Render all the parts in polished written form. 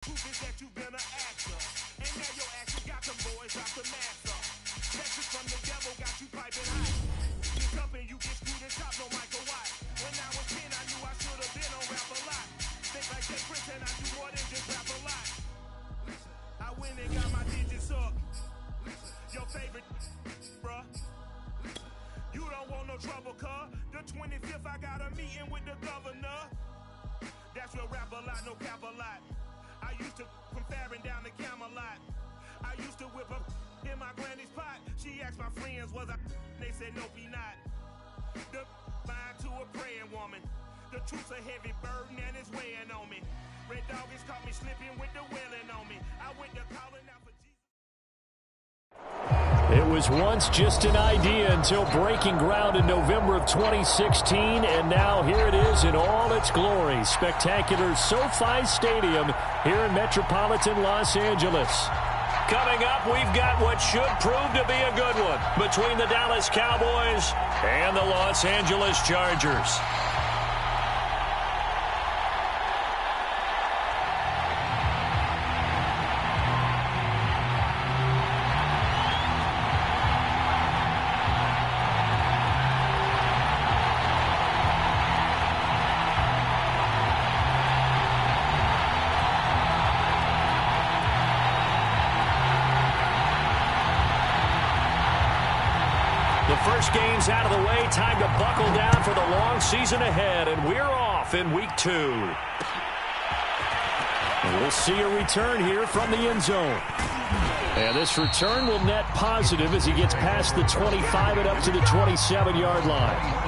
Proof is that you've been an actor. And now your action got them boys off the master. Message from the devil got you piping hot. Get up and you get screwed and top, no Michael Watt. When I was 10, I knew I should have been on rap a lot. Think like Jay Prince and I do more than just rap a lot. I went and got my digits up. Your favorite, bruh. You don't want no trouble, cuz. The 25th, I got a meeting with the governor. That's real rap a lot, no cap a lot. I used to from Farron down to Camelot. I used to whip up in my granny's pot. She asked my friends, was I? They said, nope, he not. The line to a praying woman. The truth's a heavy burden and it's weighing on me. Red Dog has caught me slipping with the wailing on me. I went to calling out for Jesus. It was once just an idea until breaking ground in November of 2016, and now here it is in all its glory. Spectacular SoFi Stadium here in metropolitan Los Angeles. Coming up, we've got what should prove to be a good one between the Dallas Cowboys and the Los Angeles Chargers. The first game's out of the way. Time to buckle down for the long season ahead, and we're off in week 2. And we'll see a return here from the end zone. And this return will net positive as he gets past the 25 and up to the 27-yard line.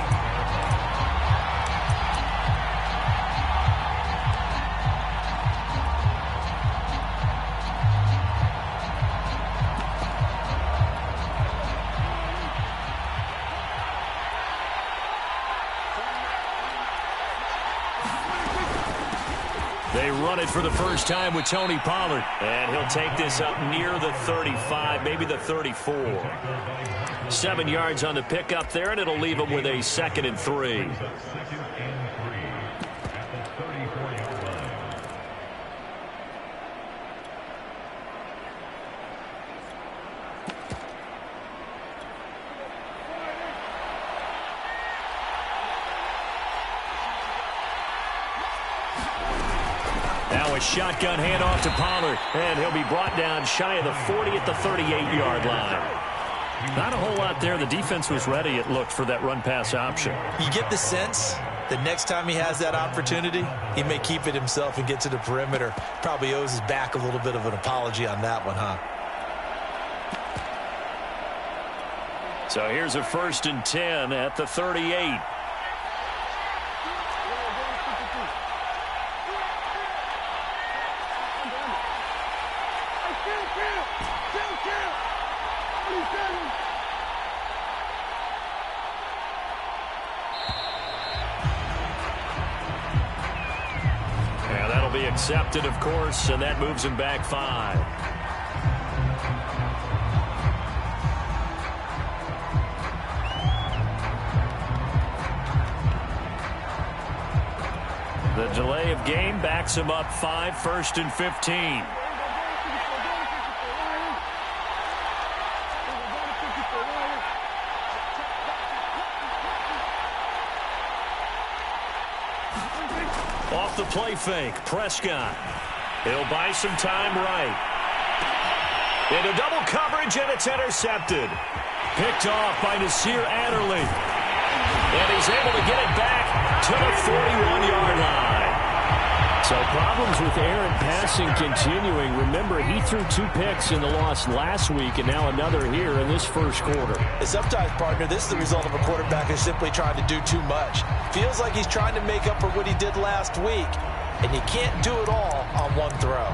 They run it for the first time with Tony Pollard. And he'll take this up near the 35, maybe the 34. 7 yards on the pickup there, and it'll leave him with a 2nd and 3. Now a shotgun handoff to Pollard, and he'll be brought down shy of the 40 at the 38-yard line. Not a whole lot there. The defense was ready, it looked, for that run-pass option. You get the sense that next time he has that opportunity, he may keep it himself and get to the perimeter. Probably owes his back a little bit of an apology on that one, huh? So here's a 1st and 10 at the 38. Yeah, that'll be accepted, of course, and that moves him back 5. The delay of game backs him up 5, 1st and 15. Off the play fake, Prescott. He'll buy some time right. Into double coverage, and it's intercepted. Picked off by Nasir Adderley. And he's able to get it back to the 41-yard line. So problems with errant passing continuing. Remember, he threw 2 picks in the loss last week, and now another here in this first quarter. Sometimes, partner, this is the result of a quarterback who's simply trying to do too much. Feels like he's trying to make up for what he did last week, and you can't do it all on one throw.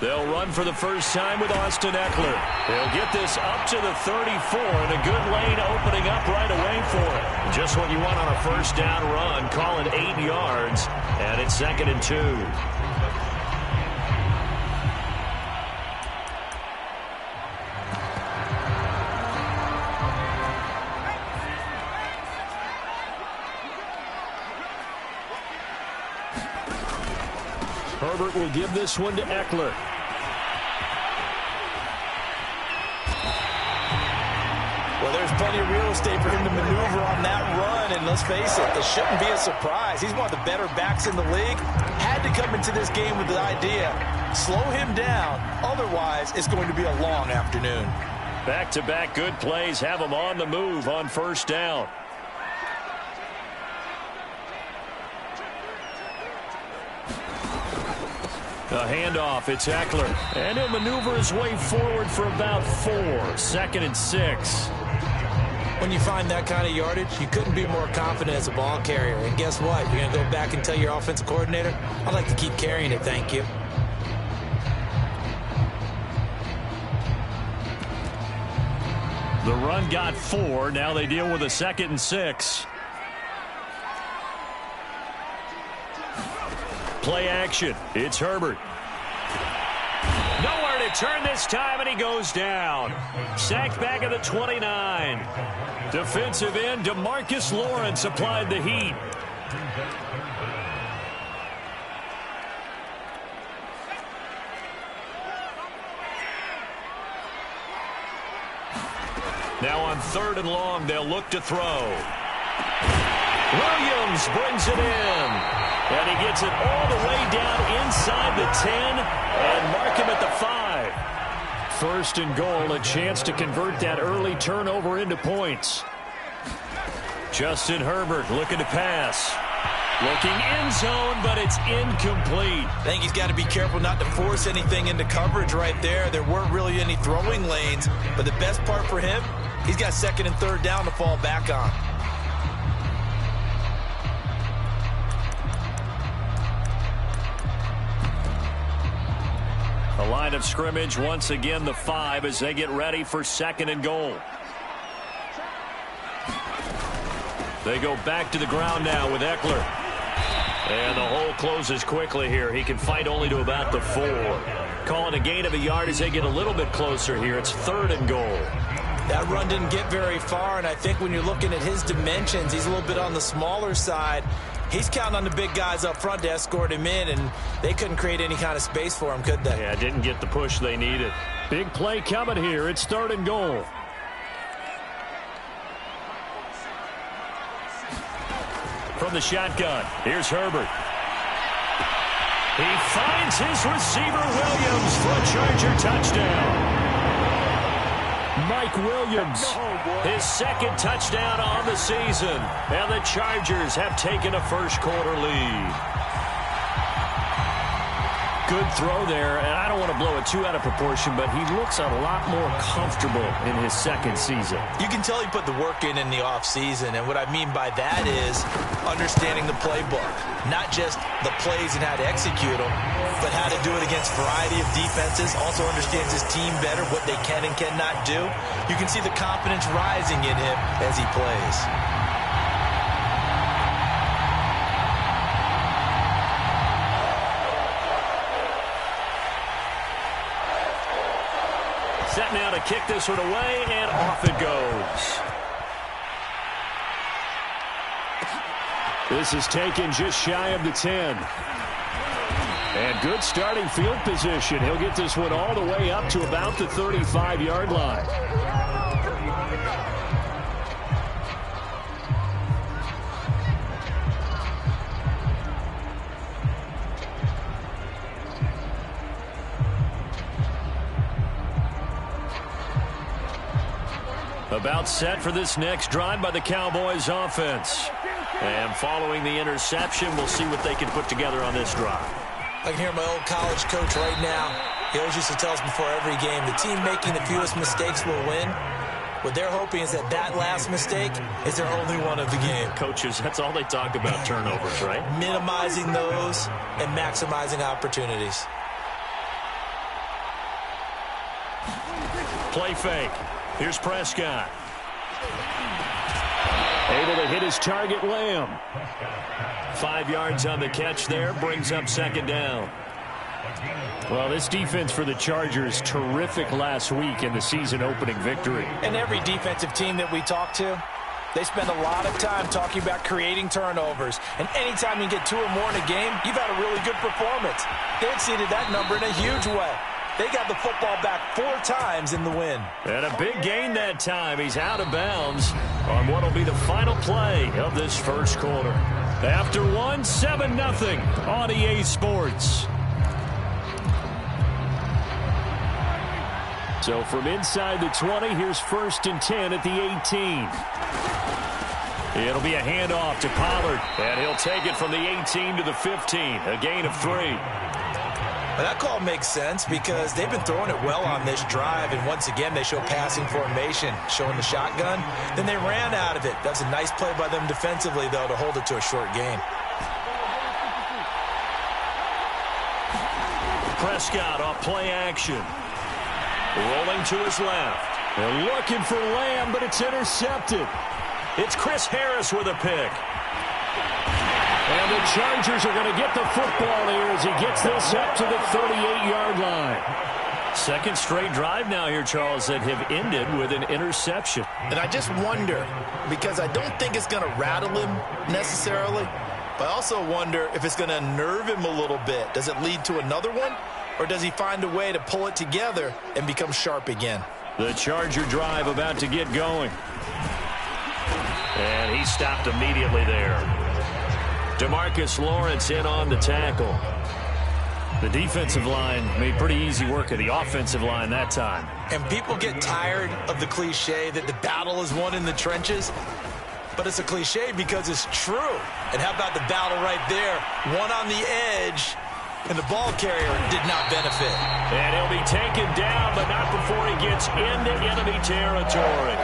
They'll run for the first time with Austin Eckler. He'll get this up to the 34, and a good lane opening up right away for it. Just what you want on a first down run. Call it 8 yards, and it's 2nd and 2. Herbert will give this one to Eckler. Well, there's plenty of real estate for him to maneuver on that run, and let's face it, this shouldn't be a surprise. He's one of the better backs in the league. Had to come into this game with the idea, slow him down, otherwise it's going to be a long afternoon. Back-to-back good plays have him on the move on first down. A handoff, it's Eckler. And he'll maneuver his way forward for about 4. 2nd and 6. When you find that kind of yardage, you couldn't be more confident as a ball carrier. And guess what? You're going to go back and tell your offensive coordinator, I'd like to keep carrying it, thank you. The run got 4. Now they deal with a 2nd and 6. Play action. It's Herbert. Nowhere to turn this time, and he goes down. Sacked back at the 29. Defensive end DeMarcus Lawrence applied the heat. Now on 3rd and long, they'll look to throw. Williams brings it in. And he gets it all the way down inside the 10 and mark him at the 5. 1st and goal, a chance to convert that early turnover into points. Justin Herbert looking to pass. Looking end zone, but it's incomplete. I think he's got to be careful not to force anything into coverage right there. There weren't really any throwing lanes, but the best part for him, he's got 2nd and 3rd down to fall back on. The line of scrimmage, once again, the 5 as they get ready for 2nd and goal. They go back to the ground now with Eckler. And the hole closes quickly here. He can fight only to about the 4. Calling a gain of a yard as they get a little bit closer here. It's 3rd and goal. That run didn't get very far, and I think when you're looking at his dimensions, he's a little bit on the smaller side. He's counting on the big guys up front to escort him in, and they couldn't create any kind of space for him, could they? Yeah, didn't get the push they needed. Big play coming here. It's 3rd and goal. From the shotgun, here's Herbert. He finds his receiver, Williams, for a Charger touchdown. Mike Williams, his 2nd touchdown on the season. And the Chargers have taken a first-quarter lead. Good throw there, and I don't want to blow it too out of proportion, but he looks a lot more comfortable in his 2nd season. You can tell he put the work in the offseason, and what I mean by that is understanding the playbook. Not just the plays and how to execute them, but how to do it against a variety of defenses. Also understands his team better, what they can and cannot do. You can see the confidence rising in him as he plays. Set now to kick this one away, and off it goes. This is taken just shy of the 10. And good starting field position. He'll get this one all the way up to about the 35-yard line. About set for this next drive by the Cowboys offense. And following the interception, we'll see what they can put together on this drive. I can hear my old college coach right now. He always used to tell us before every game, the team making the fewest mistakes will win. What they're hoping is that that last mistake is their only one of the game. Coaches, that's all they talk about, turnovers, right? Minimizing those and maximizing opportunities. Play fake. Here's Prescott. Able to hit his target, Lamb. 5 yards on the catch there, brings up 2nd down. Well, this defense for the Chargers, terrific last week in the season-opening victory. And every defensive team that we talk to, They spend a lot of time talking about creating turnovers. And anytime you get 2 or more in a game, you've had a really good performance. They exceeded that number in a huge way. They got the football back 4 times in the win. And a big gain that time. He's out of bounds on what will be the final play of this first quarter. After 1, 7-0 on EA Sports. So from inside the 20, here's 1st and 10 at the 18. It'll be a handoff to Pollard, and he'll take it from the 18 to the 15, a gain of 3. Well, that call makes sense because they've been throwing it well on this drive, and once again they show passing formation, showing the shotgun. Then they ran out of it. That's a nice play by them defensively, though, to hold it to a short gain. Prescott off play action. Rolling to his left. They're looking for Lamb, but it's intercepted. It's Chris Harris with a pick. And the Chargers are going to get the football here as he gets this up to the 38-yard line. Second straight drive now here, Charles, that have ended with an interception. And I just wonder, because I don't think it's going to rattle him necessarily, but I also wonder if it's going to unnerve him a little bit. Does it lead to another one? Or does he find a way to pull it together and become sharp again? The Charger drive about to get going. And he stopped immediately there. DeMarcus Lawrence in on the tackle. The defensive line made pretty easy work of the offensive line that time. And people get tired of the cliche that the battle is won in the trenches. But it's a cliche because it's true. And how about the battle right there? One on the edge. And the ball carrier did not benefit. And he'll be taken down, but not before he gets into enemy territory.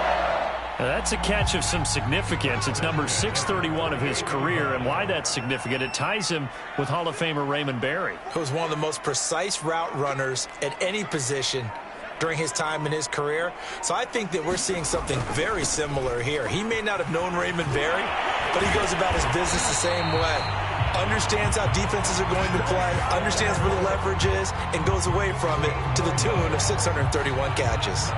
Now that's a catch of some significance. It's number 631 of his career, and why that's significant, it ties him with Hall of Famer Raymond Berry. Who was one of the most precise route runners at any position during his time in his career. So I think that we're seeing something very similar here. He may not have known Raymond Berry, but he goes about his business the same way. Understands how defenses are going to play, understands where the leverage is, and goes away from it to the tune of 631 catches.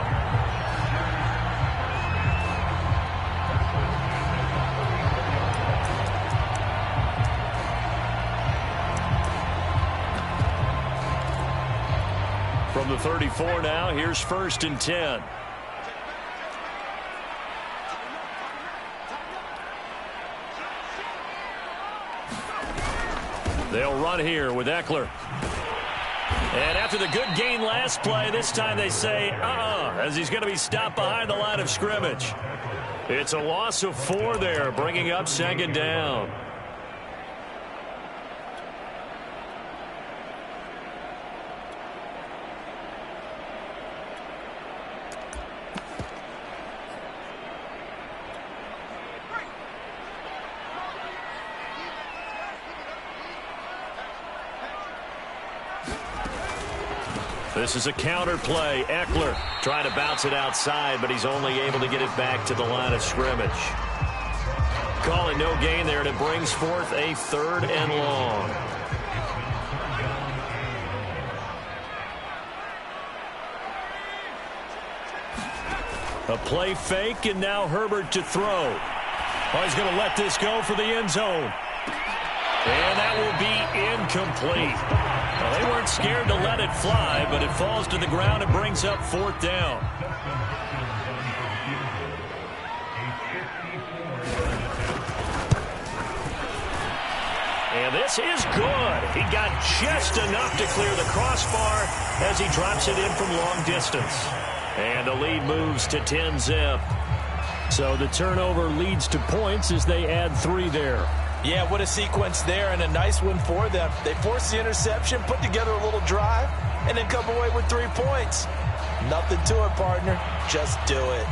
From the 34 now, here's 1st and 10. They'll run here with Eckler. And after the good gain last play, this time they say, as he's going to be stopped behind the line of scrimmage. It's a loss of 4 there, bringing up 2nd down. This is a counter play. Eckler trying to bounce it outside, but he's only able to get it back to the line of scrimmage. Calling no gain there, and it brings forth a 3rd and long. A play fake, and now Herbert to throw. Oh, he's going to let this go for the end zone. And that will be incomplete. Well, they weren't scared to let it fly, but it falls to the ground and brings up 4th down. And this is good. He got just enough to clear the crossbar as he drops it in from long distance. And the lead moves to 10-zip. So the turnover leads to points as they add 3 there. Yeah, what a sequence there, and a nice one for them. They forced the interception, put together a little drive, and then come away with 3 points. Nothing to it, partner. Just do it.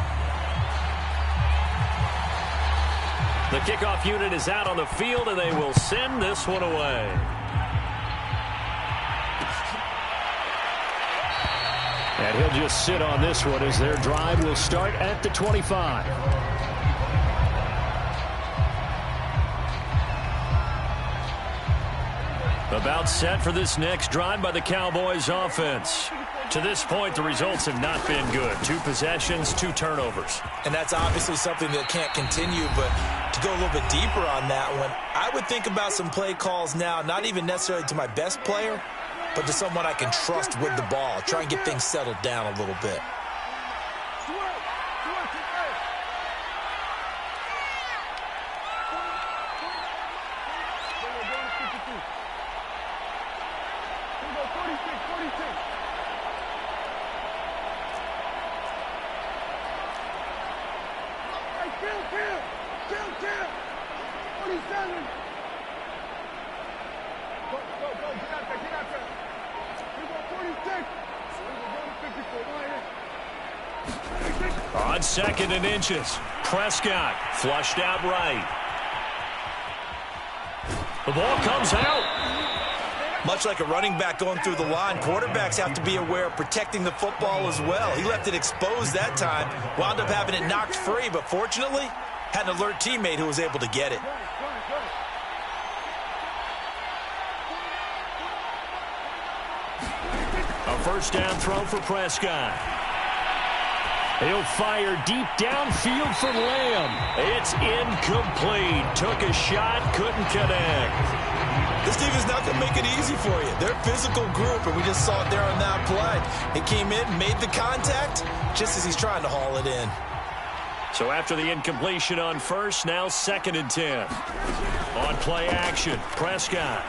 The kickoff unit is out on the field, and they will send this one away. And he'll just sit on this one as their drive will start at the 25. About set for this next drive by the Cowboys offense. To this point, the results have not been good. 2 possessions, 2 turnovers. And that's obviously something that can't continue, but to go a little bit deeper on that one, I would think about some play calls now, not even necessarily to my best player, but to someone I can trust with the ball. Try and get things settled down a little bit. On 2nd and inches, Prescott flushed out right. The ball comes out. Much like a running back going through the line, quarterbacks have to be aware of protecting the football as well. He left it exposed that time, wound up having it knocked free, but fortunately, had an alert teammate who was able to get it. A first down throw for Prescott. He'll fire deep downfield for Lamb. It's incomplete. Took a shot, couldn't connect. This team is not going to make it easy for you. They're a physical group, and we just saw it there on that play. He came in, made the contact, just as he's trying to haul it in. So after the incompletion on first, now 2nd and 10. On play action, Prescott.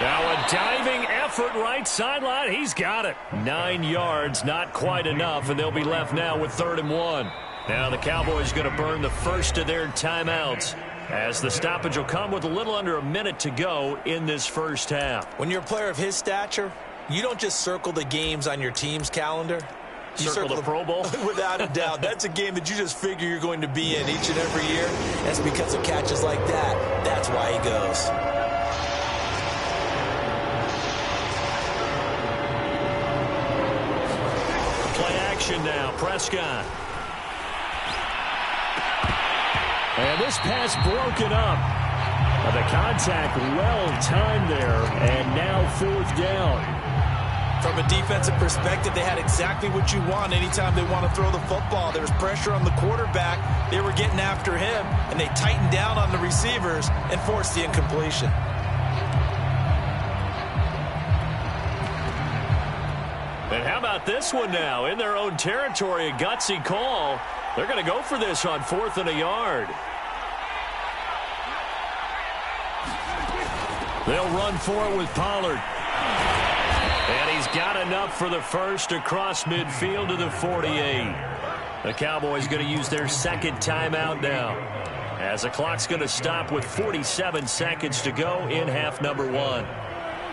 Now a diving effort right sideline. He's got it. 9 yards, not quite enough, and they'll be left now with 3rd and 1. Now the Cowboys going to burn the first of their timeouts, as the stoppage will come with a little under a minute to go in this first half. When you're a player of his stature, you don't just circle the games on your team's calendar. You circle the Pro Bowl? Without a doubt. That's a game that you just figure you're going to be in each and every year. That's because of catches like that. That's why he goes. Play action now, Prescott. And this pass broken up. The contact well-timed there, and now 4th down. From a defensive perspective, they had exactly what you want anytime they want to throw the football. There was pressure on the quarterback. They were getting after him, and they tightened down on the receivers and forced the incompletion. And how about this one now? In their own territory, a gutsy call. They're going to go for this on 4th and a yard. They'll run for it with Pollard. And he's got enough for the first across midfield to the 48. The Cowboys going to use their 2nd timeout now, as the clock's going to stop with 47 seconds to go in half number 1.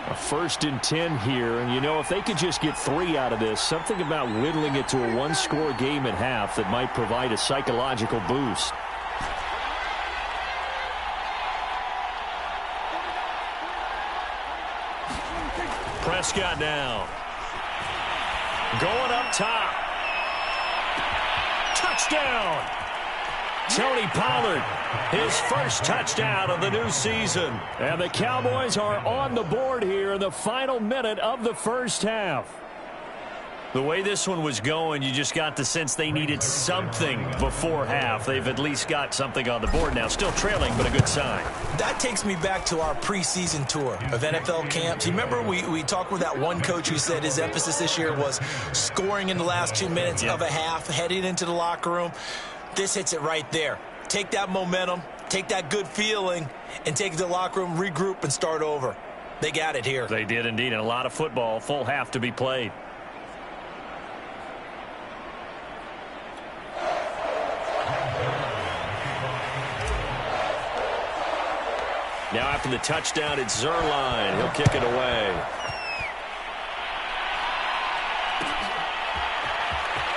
A 1st and 10 here, and you know, if they could just get 3 out of this, something about whittling it to a 1-score game at half that might provide a psychological boost. Prescott now. Going up top. Touchdown! Tony Pollard, his first touchdown of the new season. And the Cowboys are on the board here in the final minute of the first half. The way this one was going, you just got the sense they needed something before half. They've at least got something on the board now. Still trailing, but a good sign. That takes me back to our preseason tour of NFL camps. You remember we talked with that one coach who said his emphasis this year was scoring in the last 2 minutes of a half, heading into the locker room. This hits it right there. Take that momentum, take that good feeling, and take it to the locker room, regroup, and start over. They got it here. They did indeed, and a lot of football, full half to be played. Now after the touchdown, it's Zuerlein. He'll kick it away.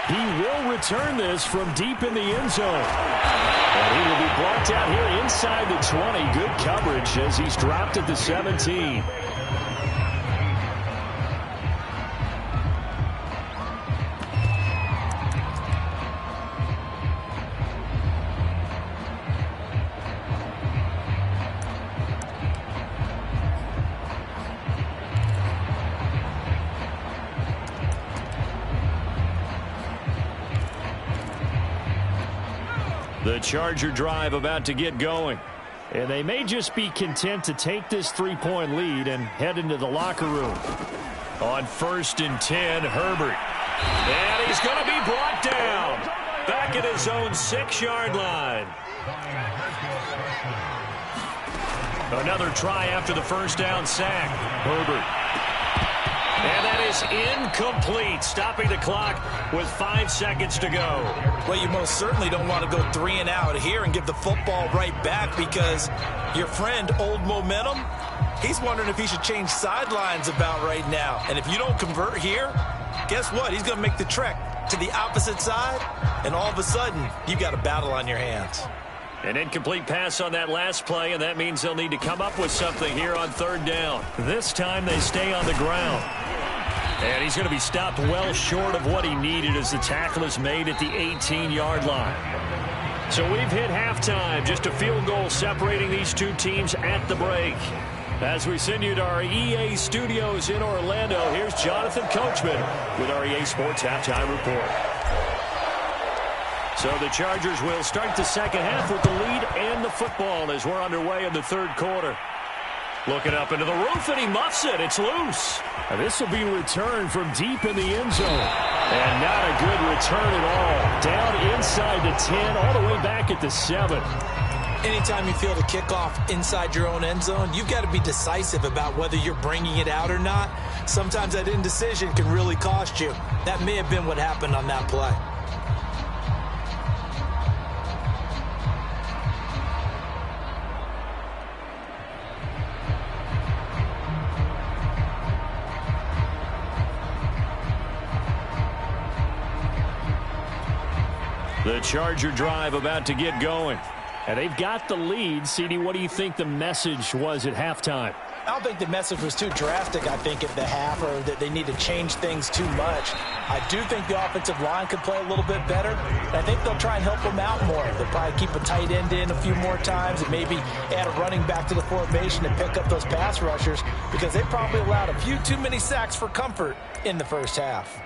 He will return this from deep in the end zone. And he will be blocked out here inside the 20. Good coverage as he's dropped at the 17. The Charger drive about to get going. And they may just be content to take this 3-point lead and head into the locker room. On 1st and 10, Herbert. And he's going to be brought down. Back at his own 6-yard line. Another try after the first down sack. Herbert. And that is incomplete, stopping the clock with 5 seconds to go. Well, you most certainly don't want to go 3 and out here and give the football right back, because your friend, Old Momentum, he's wondering if he should change sidelines about right now. And if you don't convert here, guess what? He's going to make the trek to the opposite side, and all of a sudden, you got a battle on your hands. An incomplete pass on that last play, and that means they'll need to come up with something here on 3rd down. This time they stay on the ground. And he's going to be stopped well short of what he needed as the tackle is made at the 18-yard line. So we've hit halftime, just a field goal separating these two teams at the break. As we send you to our EA studios in Orlando, here's Jonathan Coachman with our EA Sports Halftime Report. So the Chargers will start the second half with the lead and the football as we're underway in the 3rd quarter. Looking up into the roof, and he muffs it. It's loose. This will be returned from deep in the end zone. And not a good return at all. Down inside the 10, all the way back at the 7. Anytime you feel the kickoff inside your own end zone, you've got to be decisive about whether you're bringing it out or not. Sometimes that indecision can really cost you. That may have been what happened on that play. The Charger drive about to get going. And they've got the lead. CD, what do you think the message was at halftime? I don't think the message was too drastic, I think, at the half, or that they need to change things too much. I do think the offensive line could play a little bit better. And I think they'll try and help them out more. They'll probably keep a tight end in a few more times and maybe add a running back to the formation and pick up those pass rushers, because they probably allowed a few too many sacks for comfort in the first half.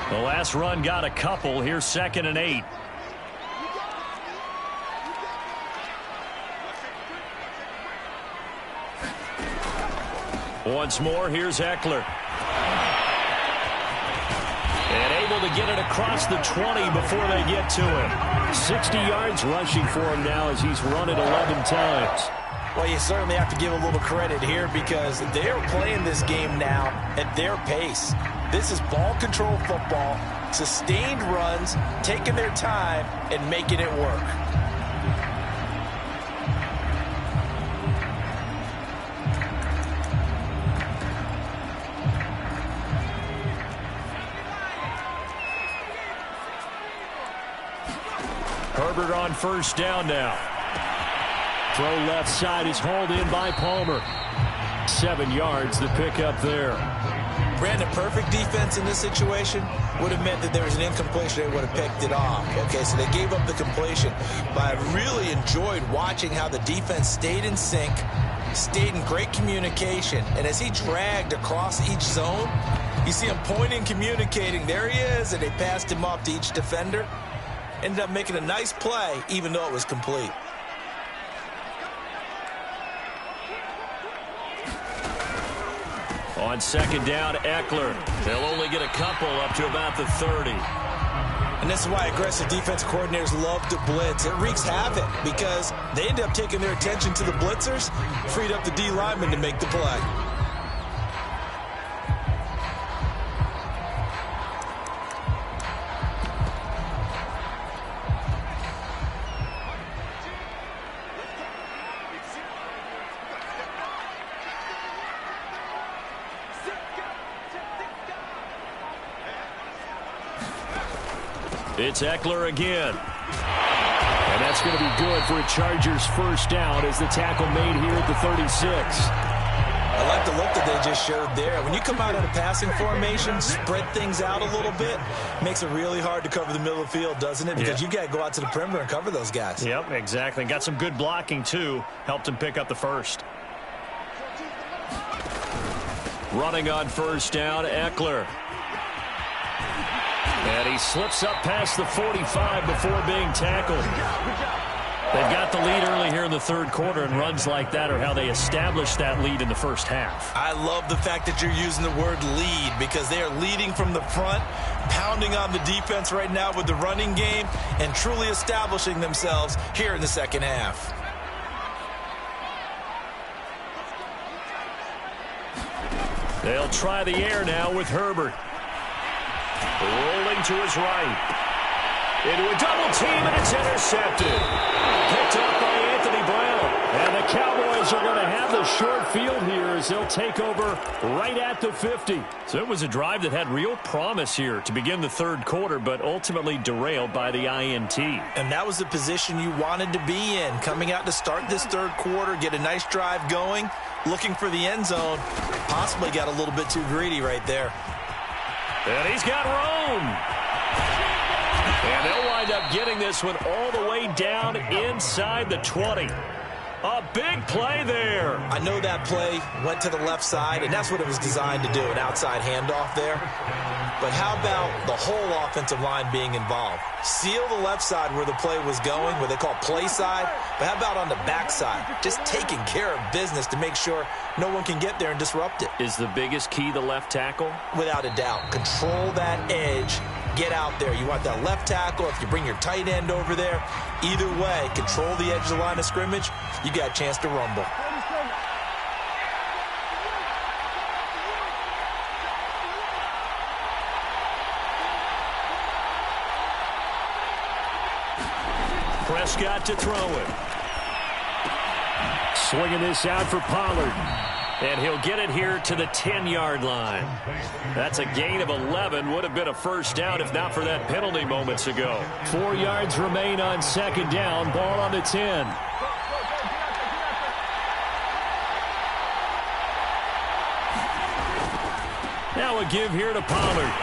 The last run got a couple. Here's 2nd and 8. Once more, here's Eckler. And able to get it across the 20 before they get to him. 60 yards rushing for him now as he's run it 11 times. Well, you certainly have to give a little credit here, because they're playing this game now at their pace. This is ball control football, sustained runs, taking their time, and making it work. Herbert on 1st down now. Throw left side is hauled in by Palmer. 7 yards the pick up there. Brandon, perfect defense in this situation would have meant that there was an incompletion. They would have picked it off. Okay, so they gave up the completion. But I really enjoyed watching how the defense stayed in sync, stayed in great communication. And as he dragged across each zone, you see him pointing, communicating. There he is, and they passed him off to each defender. Ended up making a nice play, even though it was complete. On 2nd down, Eckler. They'll only get a couple up to about the 30. And this is why aggressive defense coordinators love to blitz. It wreaks havoc because they end up taking their attention to the blitzers, freed up the D lineman to make the play. It's Eckler again. And that's going to be good for a Chargers 1st down as the tackle made here at the 36. I like the look that they just showed there. When you come out in a passing formation, spread things out a little bit, makes it really hard to cover the middle of the field, doesn't it? Because you got to go out to the perimeter and cover those guys. Yep, exactly. Got some good blocking, too. Helped him pick up the first. Running on first down, Eckler. And he slips up past the 45 before being tackled. They've got the lead early here in the third quarter, and runs like that are how they established that lead in the first half. I love the fact that you're using the word lead because they are leading from the front, pounding on the defense right now with the running game, and truly establishing themselves here in the second half. They'll try the air now with Herbert. Rolling to his right. Into a double team, and it's intercepted. Picked up by Anthony Brown. And the Cowboys are going to have the short field here as they'll take over right at the 50. So it was a drive that had real promise here to begin the third quarter, but ultimately derailed by the INT. And that was the position you wanted to be in. Coming out to start this third quarter, get a nice drive going, looking for the end zone. Possibly got a little bit too greedy right there. And he's got Rome. And they'll wind up getting this one all the way down inside the 20. A big play there. I know that play went to the left side, and that's what it was designed to do, an outside handoff there. But how about the whole offensive line being involved? Seal the left side where the play was going, where they call play side. But how about on the back side? Just taking care of business to make sure no one can get there and disrupt it. Is the biggest key the left tackle? Without a doubt. Control that edge. Get out there. You want that left tackle. If you bring your tight end over there, either way, control the edge of the line of scrimmage, you got a chance to rumble. Prescott to throw it. Swinging this out for Pollard. And he'll get it here to the 10-yard line. That's a gain of 11. Would have been a first down if not for that penalty moments ago. 4 yards remain on second down. Ball on the 10. Now a give here to Pollard.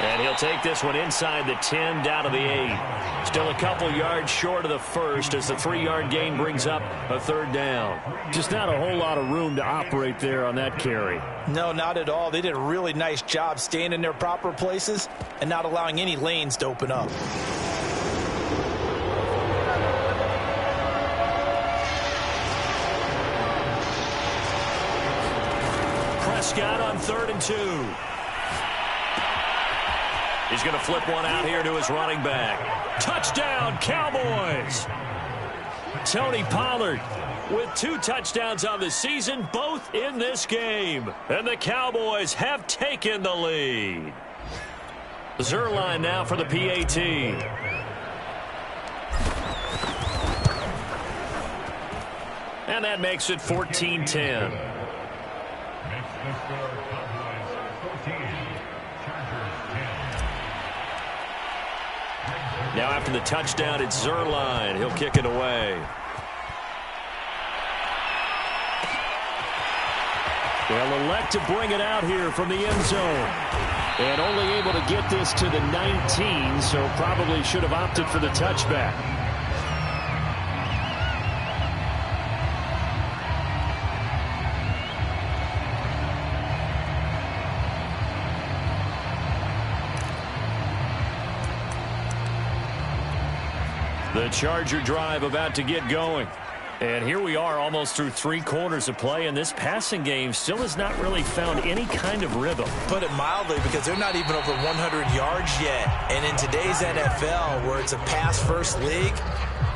And he'll take this one inside the 10 down to the 8. Still a couple yards short of the first as the 3-yard gain brings up a third down. Just not a whole lot of room to operate there on that carry. No, not at all. They did a really nice job staying in their proper places and not allowing any lanes to open up. Prescott on 3rd and 2. He's going to flip one out here to his running back. Touchdown, Cowboys! Tony Pollard with 2 touchdowns on the season, both in this game. And the Cowboys have taken the lead. Zuerlein now for the PAT. And that makes it 14-10. Now after the touchdown, it's Zuerlein. He'll kick it away. They'll elect to bring it out here from the end zone. And only able to get this to the 19, so probably should have opted for the touchback. The Charger drive about to get going. And here we are almost through 3 quarters of play, and this passing game still has not really found any kind of rhythm. Put it mildly, because they're not even over 100 yards yet. And in today's NFL, where it's a pass-first league,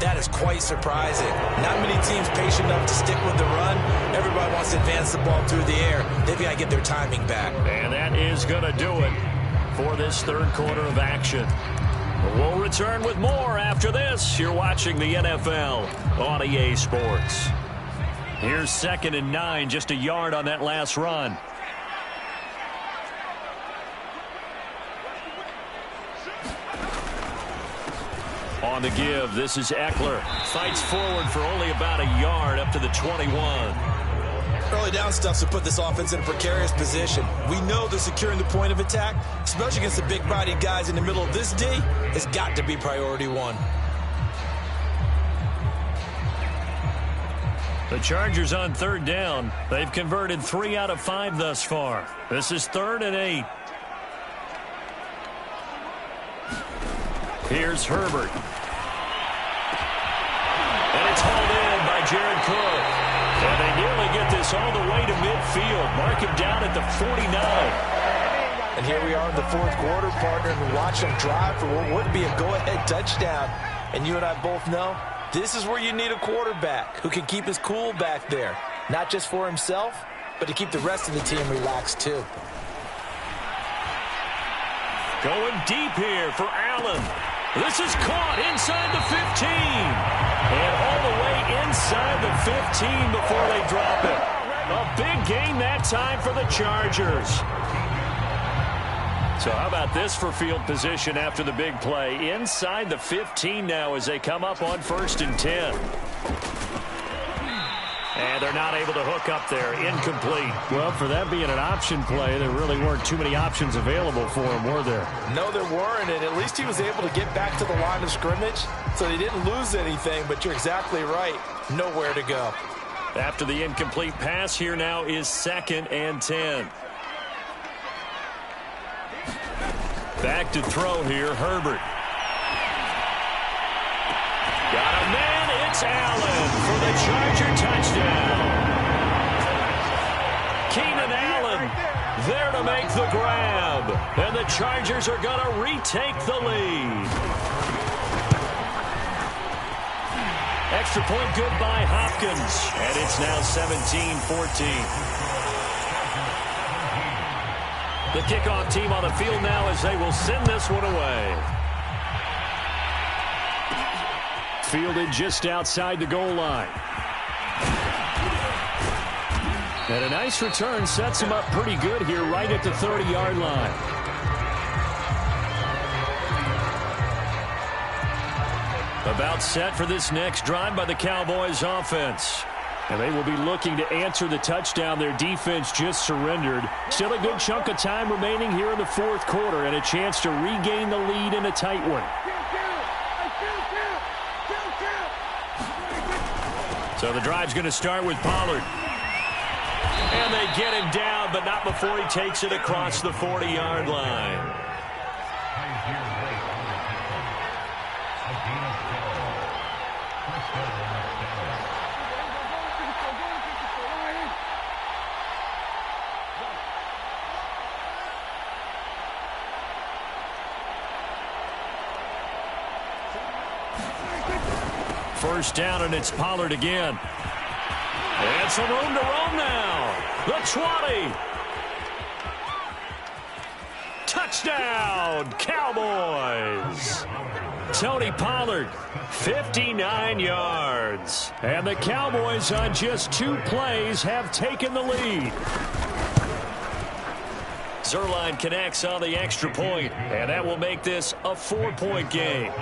that is quite surprising. Not many teams patient enough to stick with the run. Everybody wants to advance the ball through the air. They've got to get their timing back. And that is going to do it for this third quarter of action. We'll return with more after this. You're watching the NFL on EA Sports. Here's 2nd and 9, just a yard on that last run. On the give, this is Eckler. Fights forward for only about a yard up to the 21. Early Early down stuff to put this offense in a precarious position. We know they're securing the point of attack, especially against the big-bodied guys in the middle of this D. It's got to be priority one. The Chargers on third down. They've converted 3 out of 5 thus far. This is 3rd and 8. Here's Herbert. And it's hauled in by Jared Cook. And they nearly get this all the way to midfield. Mark him down at the 49. And here we are in the fourth quarter, partner, and watch them drive for what would be a go-ahead touchdown. And you and I both know this is where you need a quarterback who can keep his cool back there. Not just for himself, but to keep the rest of the team relaxed too. Going deep here for Allen. This is caught inside the 15. And all the way inside the 15 before they drop it. A big gain that time for the Chargers. So how about this for field position after the big play? Inside the 15 now as they come up on 1st and 10. And they're not able to hook up there. Incomplete. Well, for that being an option play, there really weren't too many options available for him, were there? No, there weren't, and at least he was able to get back to the line of scrimmage, so he didn't lose anything, but you're exactly right. Nowhere to go. After the incomplete pass, here now is 2nd and 10. Back to throw here, Herbert. Got a man, it's Allen for the Charger touchdown. Keenan Allen there to make the grab. And the Chargers are going to retake the lead. Extra point good by Hopkins. And it's now 17-14. The kickoff team on the field now as they will send this one away. Fielded just outside the goal line. And a nice return sets him up pretty good here right at the 30-yard line. About set for this next drive by the Cowboys offense. And they will be looking to answer the touchdown their defense just surrendered. Still a good chunk of time remaining here in the fourth quarter and a chance to regain the lead in a tight one. So the drive's going to start with Pollard. And they get him down, but not before he takes it across the 40-yard line. First down, and it's Pollard again. And some room to roam now. The 20. Touchdown, Cowboys. Tony Pollard, 59 yards. And the Cowboys on just 2 plays have taken the lead. Zuerlein connects on the extra point, and that will make this a 4-point game.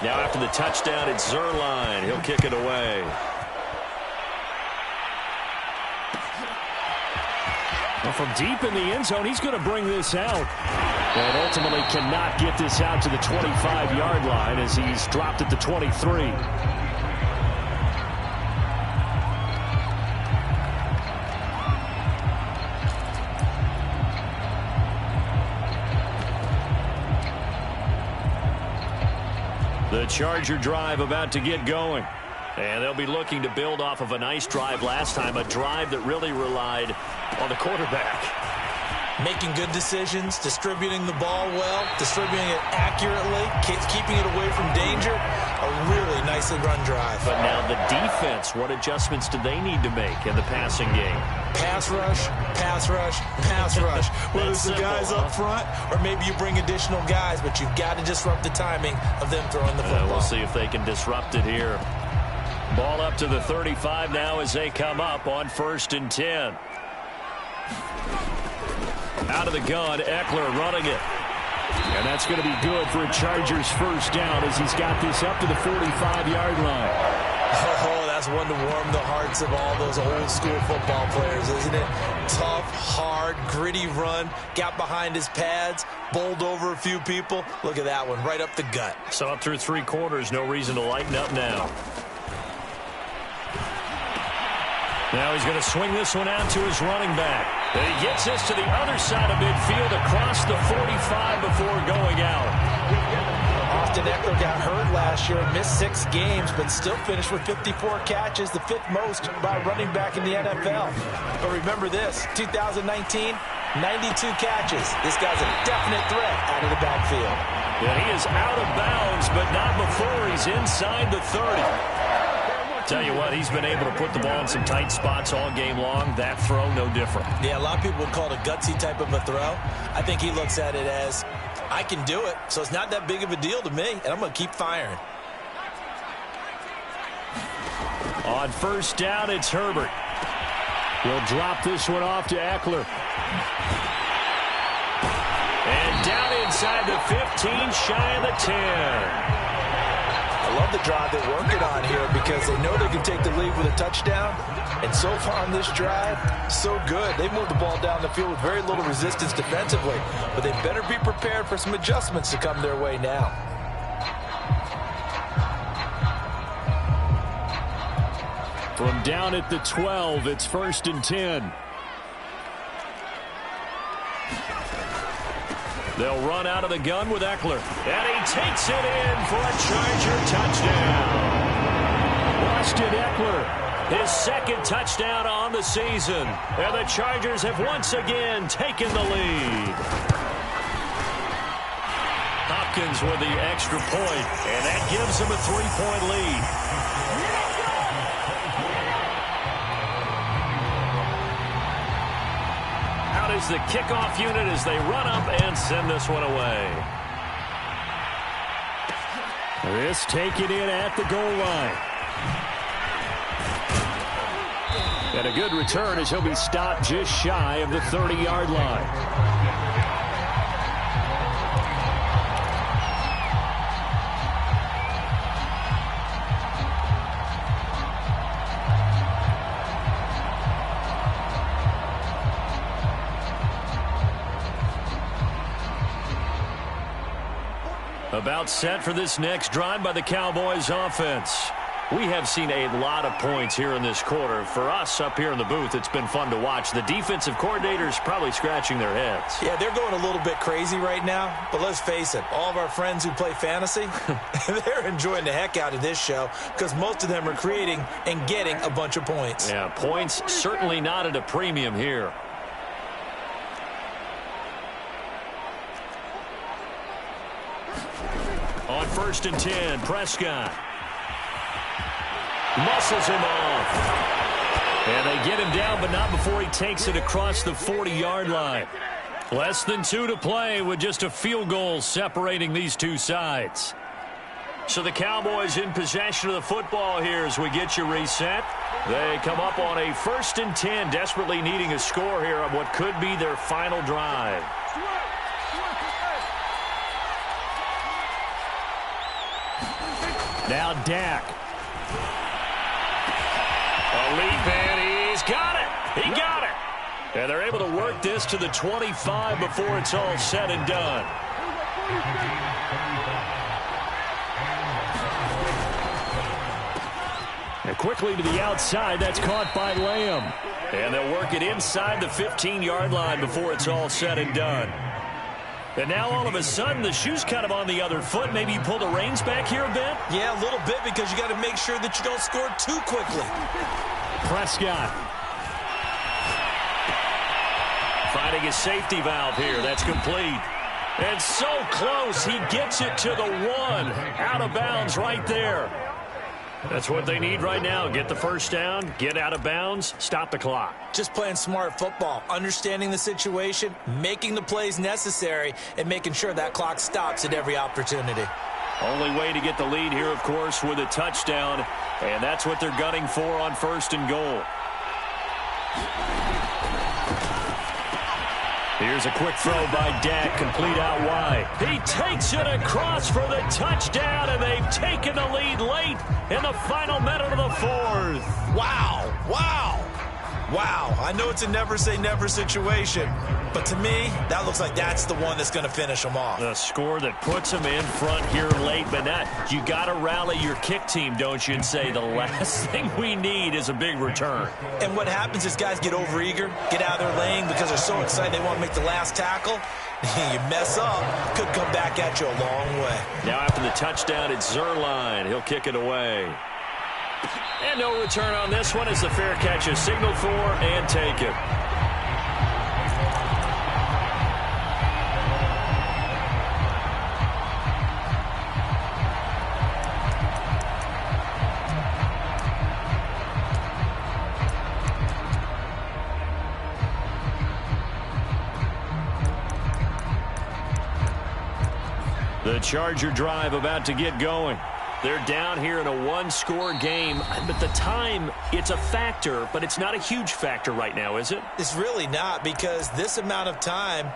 Now after the touchdown, it's Zuerlein. He'll kick it away. Well, from deep in the end zone, he's going to bring this out. And ultimately cannot get this out to the 25-yard line as he's dropped at the 23. The Charger drive about to get going. And they'll be looking to build off of a nice drive last time, a drive that really relied on the quarterback. Making good decisions, distributing the ball well, distributing it accurately, keeping it away from danger. A really nicely run drive. But now the defense, what adjustments do they need to make in the passing game? Pass rush, pass rush, pass rush. Whether it's the guys up front or maybe you bring additional guys, but you've got to disrupt the timing of them throwing the football. We'll see if they can disrupt it here. Ball up to the 35 now as they come up on 1st and 10. Out of the gun, Eckler running it. And that's going to be good for a Chargers first down as he's got this up to the 45-yard line. Oh, that's one to warm the hearts of all those old school football players, isn't it? Tough, hard, gritty run, got behind his pads, bowled over a few people. Look at that one, right up the gut. So up through 3 quarters, no reason to lighten up now. Now he's going to swing this one out to his running back. And he gets this to the other side of midfield across the 45 before going out. Austin Ekeler got hurt last year, missed 6 games, but still finished with 54 catches, the 5th most by a running back in the NFL. But remember this, 2019, 92 catches. This guy's a definite threat out of the backfield. And he is out of bounds, but not before he's inside the 30. Tell you what, he's been able to put the ball in some tight spots all game long. That throw, no different. Yeah, a lot of people would call it a gutsy type of a throw. I think he looks at it as, I can do it, so it's not that big of a deal to me, and I'm going to keep firing. On first down, it's Herbert. He'll drop this one off to Ekeler. And down inside the 15, shy of the 10. I love the drive they're working on here because they know they can take the lead with a touchdown. And so far on this drive, so good. They moved the ball down the field with very little resistance defensively. But they better be prepared for some adjustments to come their way now. From down at the 12, it's 1st and 10. They'll run out of the gun with Ekeler. And he takes it in for a Charger touchdown. Austin Ekeler, his 2nd touchdown on the season. And the Chargers have once again taken the lead. Hopkins with the extra point, and that gives them a 3-point lead. Is the kickoff unit as they run up and send this one away. This taken in at the goal line. And a good return as he'll be stopped just shy of the 30-yard line. About set for this next drive by the Cowboys offense. We have seen a lot of points here in this quarter. For us up here in the booth, it's been fun to watch. The defensive coordinators probably scratching their heads. Yeah, they're going a little bit crazy right now. But let's face it, all of our friends who play fantasy, they're enjoying the heck out of this show because most of them are creating and getting a bunch of points. Yeah, points certainly not at a premium here. On 1st and 10, Prescott muscles him off. And they get him down, but not before he takes it across the 40-yard line. Less than 2 to play with just a field goal separating these two sides. So the Cowboys in possession of the football here as we get you reset. They come up on a 1st and 10, desperately needing a score here on what could be their final drive. Now Dak. A leap, and he's got it. He got it. And they're able to work this to the 25 before it's all said and done. And quickly to the outside, that's caught by Lamb. And they'll work it inside the 15-yard line before it's all said and done. And now all of a sudden, the shoe's kind of on the other foot. Maybe you pull the reins back here a bit? Yeah, a little bit because you got to make sure that you don't score too quickly. Prescott. Finding his safety valve here. That's complete. And so close, he gets it to the 1. Out of bounds right there. That's what they need right now. Get the first down, get out of bounds, stop the clock. Just playing smart football, understanding the situation, making the plays necessary, and making sure that clock stops at every opportunity. Only way to get the lead here, of course, with a touchdown, and that's what they're gunning for on 1st and goal. Here's a quick throw by Dak, complete out wide. He takes it across for the touchdown, and they've taken the lead late in the final minute of the fourth. Wow, wow, wow. I know it's a never-say-never situation, but to me, that looks like that's the one that's going to finish them off. The score that puts them in front here late, but you got to rally your kick team, don't you, and say the last thing we need is a big return. And what happens is guys get overeager, get out of their lane because they're so excited they want to make the last tackle. You mess up, could come back at you a long way. Now after the touchdown, it's Zuerlein. He'll kick it away. And no return on this one as the fair catch is signaled for and taken. The Charger drive about to get going. They're down here in a one-score game, but the time, it's a factor, but it's not a huge factor right now, is it? It's really not, because this amount of time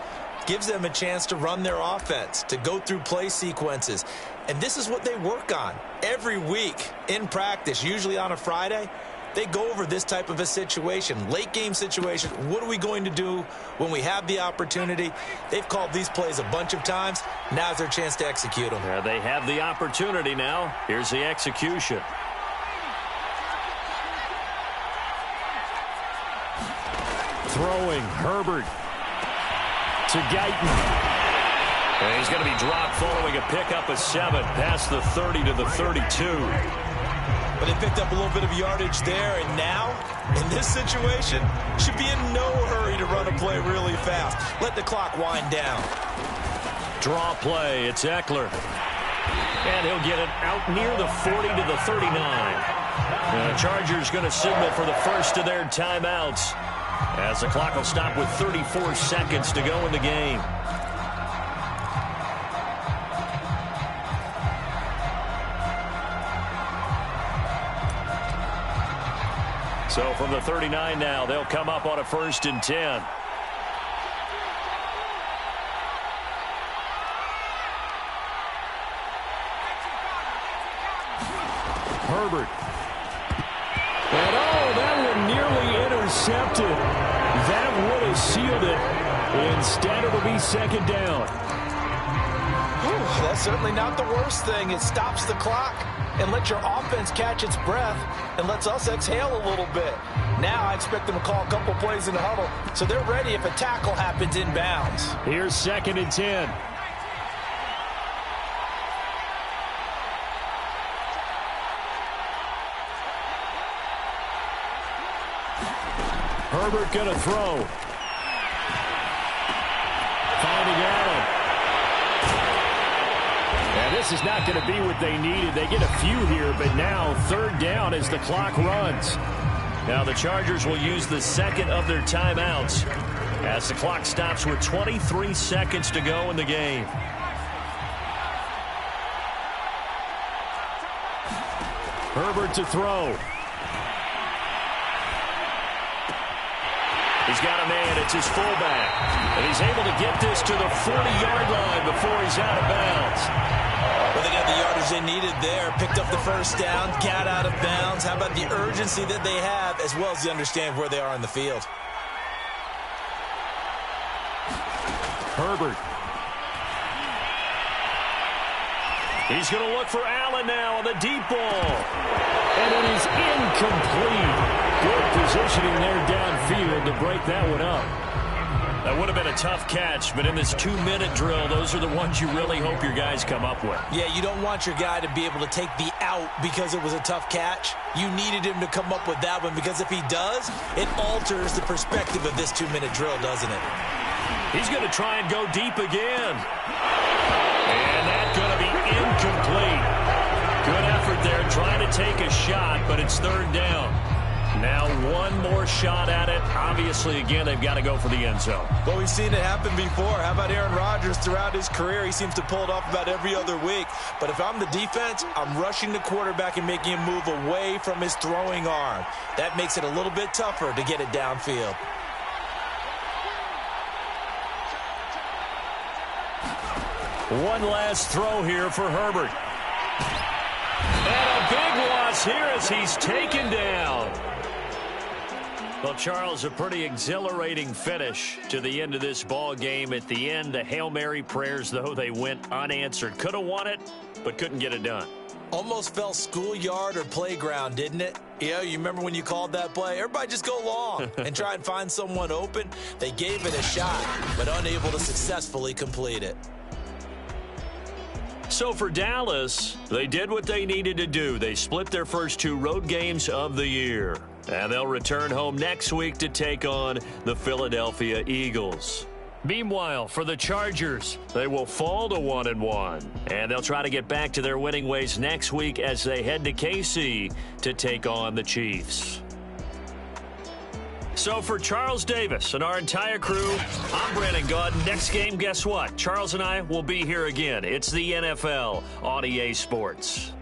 gives them a chance to run their offense, to go through play sequences. And this is what they work on every week in practice, usually on a Friday. They go over this type of a situation, late game situation. What are we going to do when we have the opportunity? They've called these plays a bunch of times. Now's their chance to execute them. Yeah, they have the opportunity now. Here's the execution. Throwing, Herbert to Guyton. And he's going to be dropped following a pickup of 7 past the 30 to the 32. But they picked up a little bit of yardage there, and now, in this situation, should be in no hurry to run a play really fast. Let the clock wind down. Draw play, it's Eckler. And he'll get it out near the 40 to the 39. The Chargers going to signal for the first of their timeouts, as the clock will stop with 34 seconds to go in the game. So from the 39 now, they'll come up on a 1st and 10. Herbert. And that one nearly intercepted. That would have sealed it. Instead, it'll be 2nd down. That's certainly not the worst thing. It stops the clock and lets your offense catch its breath and lets us exhale a little bit. Now I expect them to call a couple plays in the huddle so they're ready if a tackle happens inbounds. Here's 2nd and 10. Herbert going to throw. Finding Allen. And this is not going to be what they needed. They get a few here, but now 3rd down as the clock runs. Now the Chargers will use the 2nd of their timeouts as the clock stops with 23 seconds to go in the game. Herbert to throw. He's got a man. It's his fullback. And he's able to get this to the 40-yard line before he's out of bounds. Well, they got the yardage they needed there. Picked up the 1st down. Got out of bounds. How about the urgency that they have as well as they understand where they are in the field? Herbert. He's going to look for Allen now on the deep ball. And it is incomplete. Good positioning there downfield to break that one up. That would have been a tough catch, but in this 2-minute drill, those are the ones you really hope your guys come up with. Yeah, you don't want your guy to be able to take the out because it was a tough catch. You needed him to come up with that one because if he does, it alters the perspective of this 2-minute drill, doesn't it? He's going to try and go deep again. And that's going to be incomplete. Good effort there trying to take a shot, but it's 3rd down. Now one more shot at it. Obviously, again, they've got to go for the end zone. Well, we've seen it happen before. How about Aaron Rodgers throughout his career? He seems to pull it off about every other week. But if I'm the defense, I'm rushing the quarterback and making him move away from his throwing arm. That makes it a little bit tougher to get it downfield. One last throw here for Herbert. And a big loss here as he's taken down. Well, Charles, a pretty exhilarating finish to the end of this ball game. At the end, the Hail Mary prayers, though, they went unanswered. Could have won it, but couldn't get it done. Almost felt schoolyard or playground, didn't it? Yeah, you remember when you called that play? Everybody just go long and try and find someone open. They gave it a shot, but unable to successfully complete it. So for Dallas, they did what they needed to do. They split their first 2 road games of the year. And they'll return home next week to take on the Philadelphia Eagles. Meanwhile, for the Chargers, they will fall to 1-1. And they'll try to get back to their winning ways next week as they head to KC to take on the Chiefs. So for Charles Davis and our entire crew, I'm Brandon Gaudin. Next game, guess what? Charles and I will be here again. It's the NFL on EA Sports.